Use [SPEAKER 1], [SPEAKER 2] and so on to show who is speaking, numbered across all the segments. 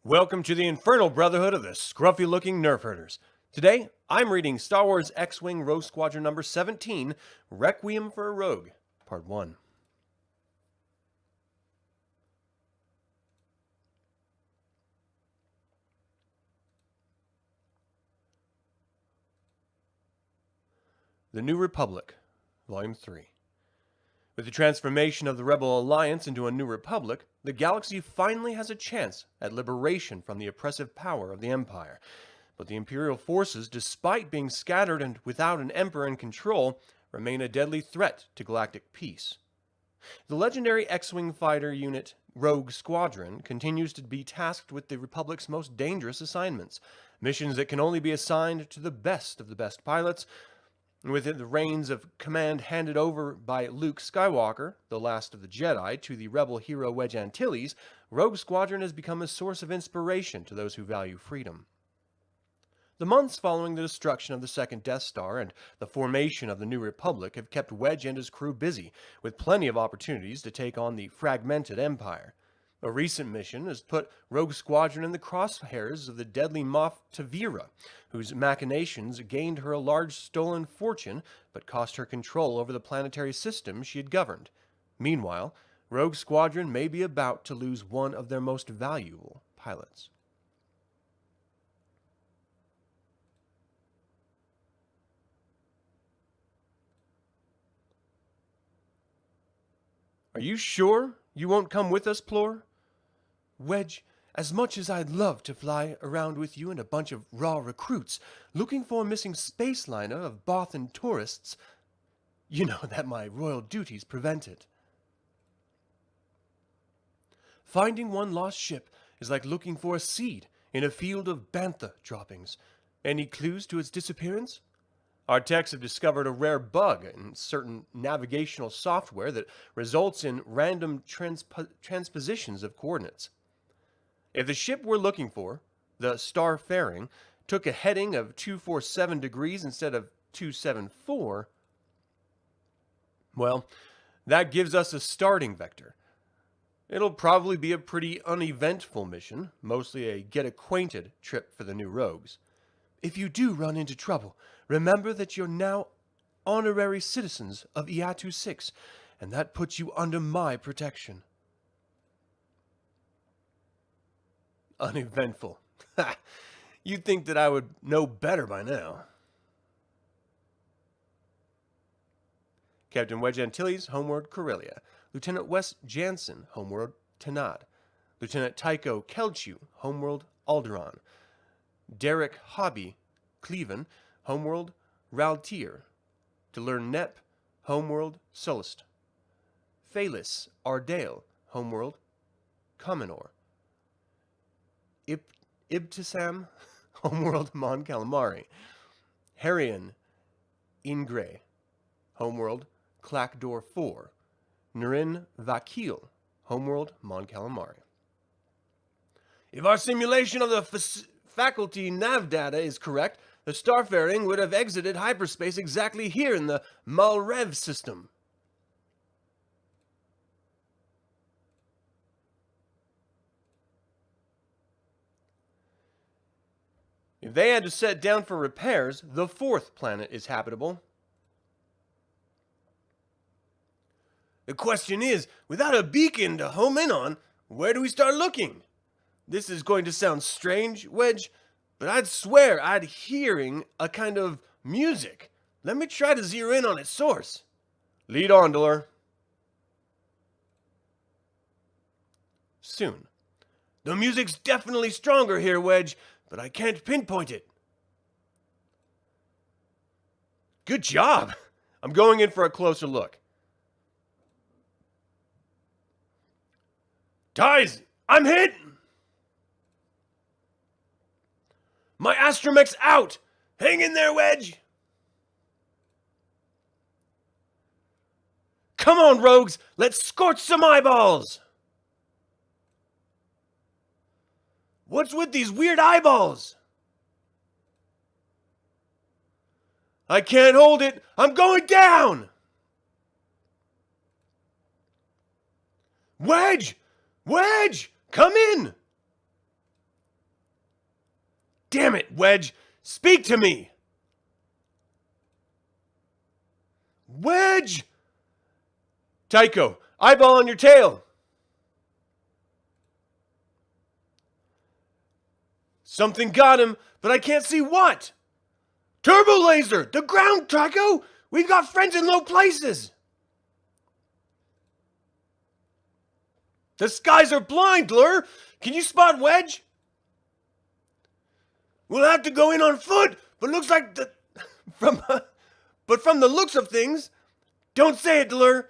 [SPEAKER 1] Welcome to the Infernal Brotherhood of the scruffy-looking Nerf herders. Today, I'm reading Star Wars X-Wing Rogue Squadron number 17, Requiem for a Rogue, Part 1. The New Republic, Volume 3. With the transformation of the Rebel Alliance into a new republic, the galaxy finally has a chance at liberation from the oppressive power of the Empire. But the Imperial forces, despite being scattered and without an Emperor in control, remain a deadly threat to galactic peace. The legendary X-Wing fighter unit Rogue Squadron continues to be tasked with the Republic's most dangerous assignments, missions that can only be assigned to the best of the best pilots. With the reins of command handed over by Luke Skywalker, the last of the Jedi, to the rebel hero Wedge Antilles, Rogue Squadron has become a source of inspiration to those who value freedom. The months following the destruction of the second Death Star and the formation of the New Republic have kept Wedge and his crew busy, with plenty of opportunities to take on the fragmented Empire. A recent mission has put Rogue Squadron in the crosshairs of the deadly Moff Tavira, whose machinations gained her a large stolen fortune but cost her control over the planetary system she had governed. Meanwhile, Rogue Squadron may be about to lose one of their most valuable pilots. Are you sure you won't come with us, Plor? Wedge, as much as I'd love to fly around with you and a bunch of raw recruits looking for a missing space liner of Bothan tourists, you know that my royal duties prevent it. Finding one lost ship is like looking for a seed in a field of bantha droppings. Any clues to its disappearance? Our techs have discovered a rare bug in certain navigational software that results in random transpositions of coordinates. If the ship we're looking for, the Starfaring, took a heading of 247 degrees instead of 274, well, that gives us a starting vector. It'll probably be a pretty uneventful mission, mostly a get-acquainted trip for the new rogues. If you do run into trouble, remember that you're now honorary citizens of Iatu 6, and that puts you under my protection. Uneventful. Ha! You'd think that I would know better by now. Captain Wedge Antilles, Homeworld Corellia. Lieutenant Wes Jansen, Homeworld Strnad. Lieutenant Tycho Kelchu, Homeworld Alderaan. Derek Hobby, Cleven, Homeworld Raltier. To learn Nep, Homeworld Solist. Phalis Ardale, Homeworld Comenor. Ibtisam, Homeworld Mon Calamari. Harian Ingray, Homeworld Clackdoor 4. Nurin Vakil, Homeworld Mon Calamari. If our simulation of the faculty nav data is correct, the Starfaring would have exited hyperspace exactly here in the Malrev system. If they had to set down for repairs, the fourth planet is habitable. The question is, without a beacon to home in on, where do we start looking? This is going to sound strange, Wedge, but I'd swear I'd hearing a kind of music. Let me try to zero in on its source. Lead on, Delor. Soon. The music's definitely stronger here, Wedge, but I can't pinpoint it. Good job. I'm going in for a closer look. Guys, I'm hit! My astromech's out! Hang in there, Wedge! Come on, rogues! Let's scorch some eyeballs! What's with these weird eyeballs? I can't hold it! I'm going down! Wedge! Wedge! Come in! damn it, Wedge! Speak to me! Wedge! Tycho, eyeball on your tail! Something got him, but I can't see what! Turbo laser! The ground, Tycho! We've got friends in low places! The skies are blind, Lur! Can you spot Wedge? We'll have to go in on foot, but looks like from the looks of things, don't say it, Lur.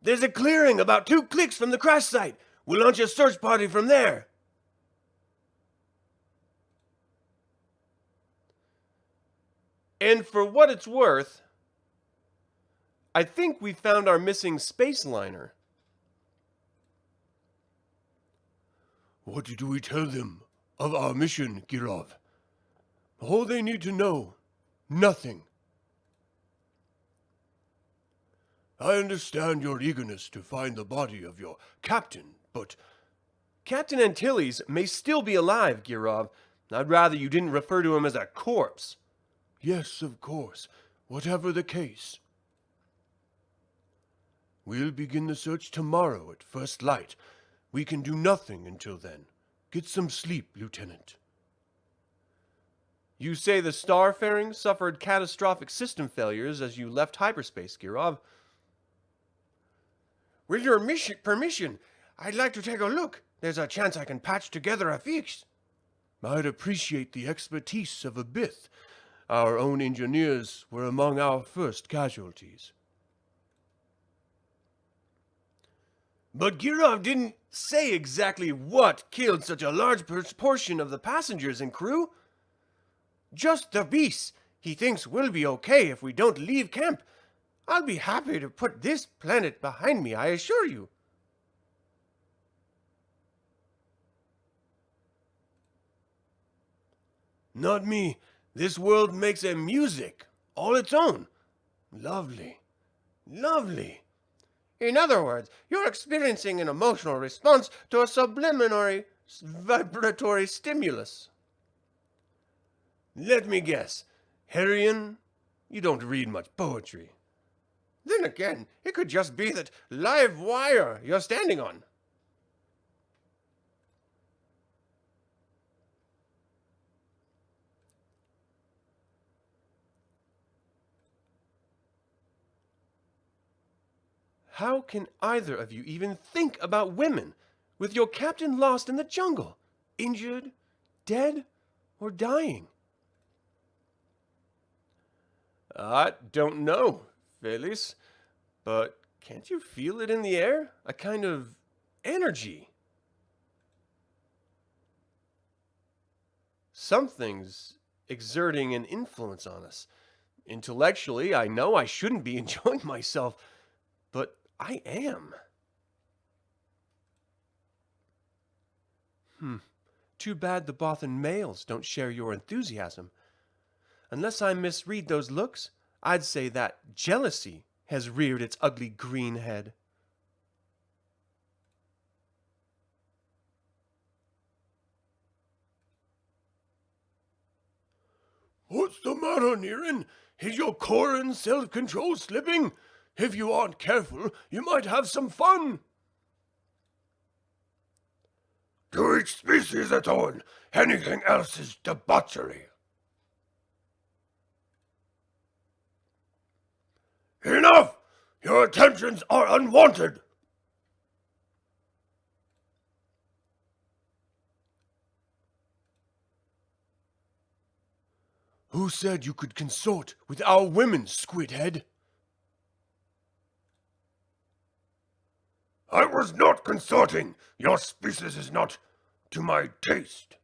[SPEAKER 1] There's a clearing about 2 clicks from the crash site. We'll launch a search party from there. And for what it's worth, I think we found our missing space liner. What did we tell them of our mission, Girov? All they need to know, nothing. I understand your eagerness to find the body of your captain, but Captain Antilles may still be alive, Girov. I'd rather you didn't refer to him as a corpse. Yes, of course, whatever the case. We'll begin the search tomorrow at first light. We can do nothing until then. Get some sleep, Lieutenant. You say the Starfaring suffered catastrophic system failures as you left hyperspace, Girov. With your permission, I'd like to take a look. There's a chance I can patch together a fix. I'd appreciate the expertise of a Bith. Our own engineers were among our first casualties. But Girov didn't say exactly what killed such a large portion of the passengers and crew. Just the beasts. He thinks we'll be okay if we don't leave camp. I'll be happy to put this planet behind me, I assure you. Not me. This world makes a music all its own. Lovely. Lovely. In other words, you're experiencing an emotional response to a subliminary vibratory stimulus. Let me guess. Harrian, you don't read much poetry. Then again, it could just be that live wire you're standing on. How can either of you even think about women, with your captain lost in the jungle, injured, dead, or dying? I don't know, Felice, but can't you feel it in the air? A kind of energy. Something's exerting an influence on us. Intellectually, I know I shouldn't be enjoying myself, but I am. Too bad the Bothan males don't share your enthusiasm. Unless I misread those looks, I'd say that jealousy has reared its ugly green head. What's the matter, Niren? Is your Koran self-control slipping? If you aren't careful, you might have some fun. To each species its own. Anything else is debauchery. Enough! Your attentions are unwanted. Who said you could consort with our women, Squidhead? I was not consorting. Your species is not to my taste.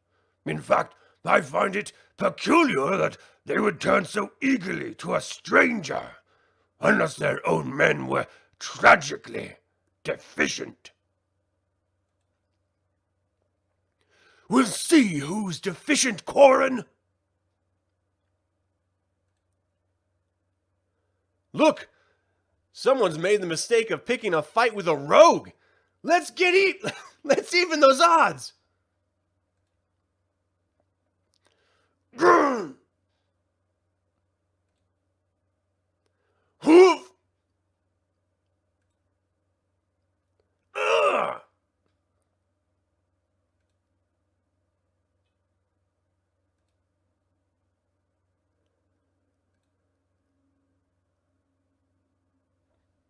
[SPEAKER 1] In fact, I find it peculiar that they would turn so eagerly to a stranger, unless their own men were tragically deficient. We'll see who's deficient, Koran. Look! Someone's made the mistake of picking a fight with a rogue. Let's even those odds. Hoof! Ugh!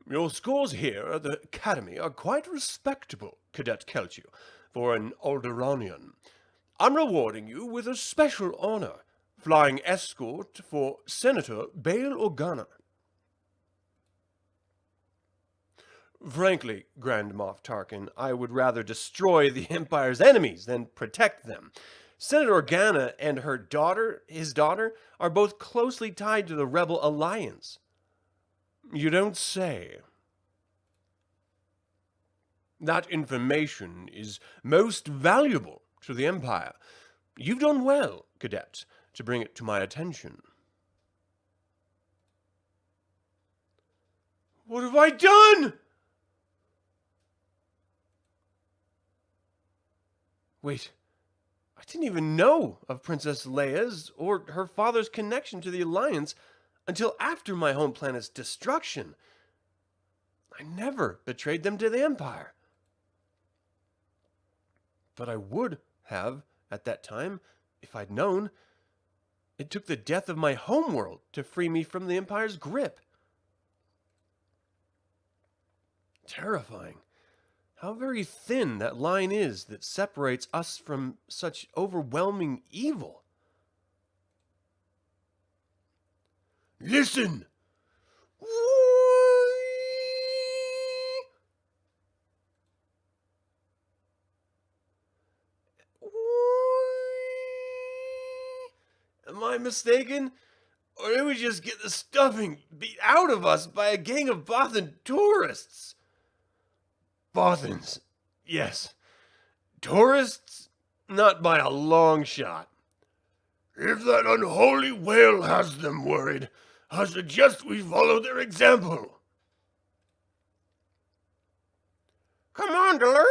[SPEAKER 1] Your scores here at the Academy are quite respectable, Cadet Kelchu, for an Alderanian. I'm rewarding you with a special honor, flying escort for Senator Bail Organa. Frankly, Grand Moff Tarkin, I would rather destroy the Empire's enemies than protect them. Senator Organa and his daughter, are both closely tied to the Rebel Alliance. You don't say. That information is most valuable to the Empire. You've done well, Cadet, to bring it to my attention. What have I done? Wait, I didn't even know of Princess Leia's or her father's connection to the Alliance until after my home planet's destruction. I never betrayed them to the Empire. But I would have, at that time, if I'd known. It took the death of my homeworld to free me from the Empire's grip. Terrifying. How very thin that line is that separates us from such overwhelming evil. Listen! Am I mistaken? Or did we just get the stuffing beat out of us by a gang of Bothan tourists? Bothans, yes. Tourists, not by a long shot. If that unholy whale has them worried, I suggest we follow their example. Commander!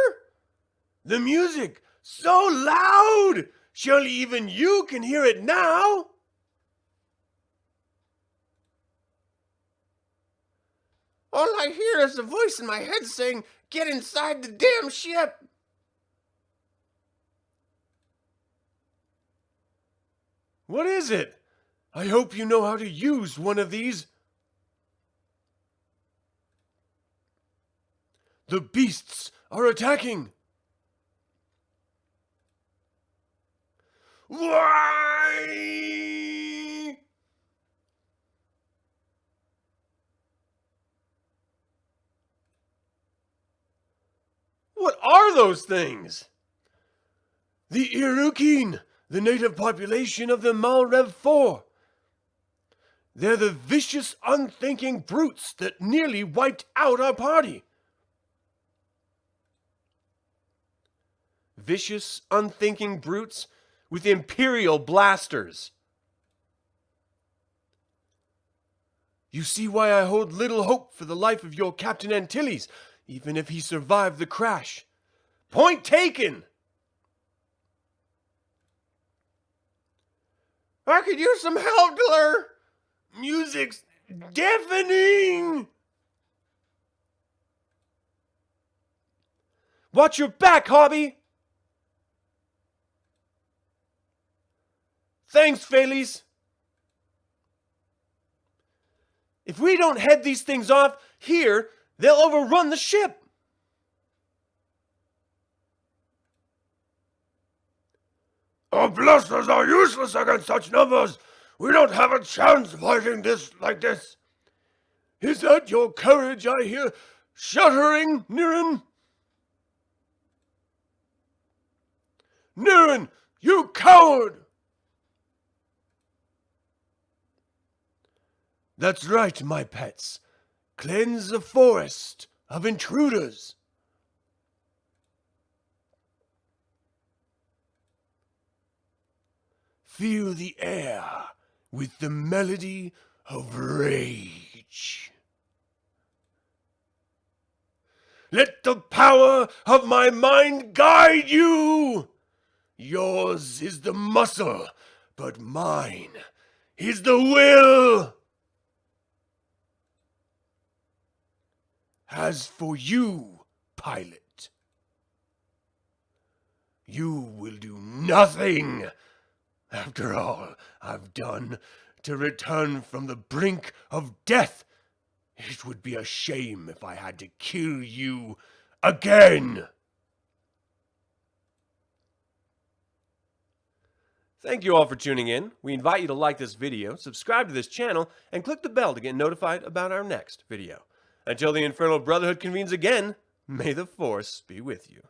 [SPEAKER 1] The music, so loud! Surely even you can hear it now! All I hear is a voice in my head saying, "Get inside the damn ship!" What is it? I hope you know how to use one of these. The beasts are attacking! Why? What are those things? The Irukeen, the native population of the Malrev IV. They're the vicious, unthinking brutes that nearly wiped out our party. Vicious, unthinking brutes with Imperial blasters. You see why I hold little hope for the life of your Captain Antilles, even if he survived the crash. Point taken! I could use some help, Diller! Music's deafening! Watch your back, Hobby! Thanks, Felice. If we don't head these things off here, they'll overrun the ship. Our blasters are useless against such numbers. We don't have a chance fighting this like this. Is that your courage I hear shuddering, Niren? Niren, you coward! That's right, my pets. Cleanse the forest of intruders. Fill the air with the melody of rage. Let the power of my mind guide you. Yours is the muscle, but mine is the will. As for you, pilot, you will do nothing. After all I've done to return from the brink of death, it would be a shame if I had to kill you again. Thank you all for tuning in. We invite you to like this video, subscribe to this channel, and click the bell to get notified about our next video. Until the Infernal Brotherhood convenes again, may the Force be with you.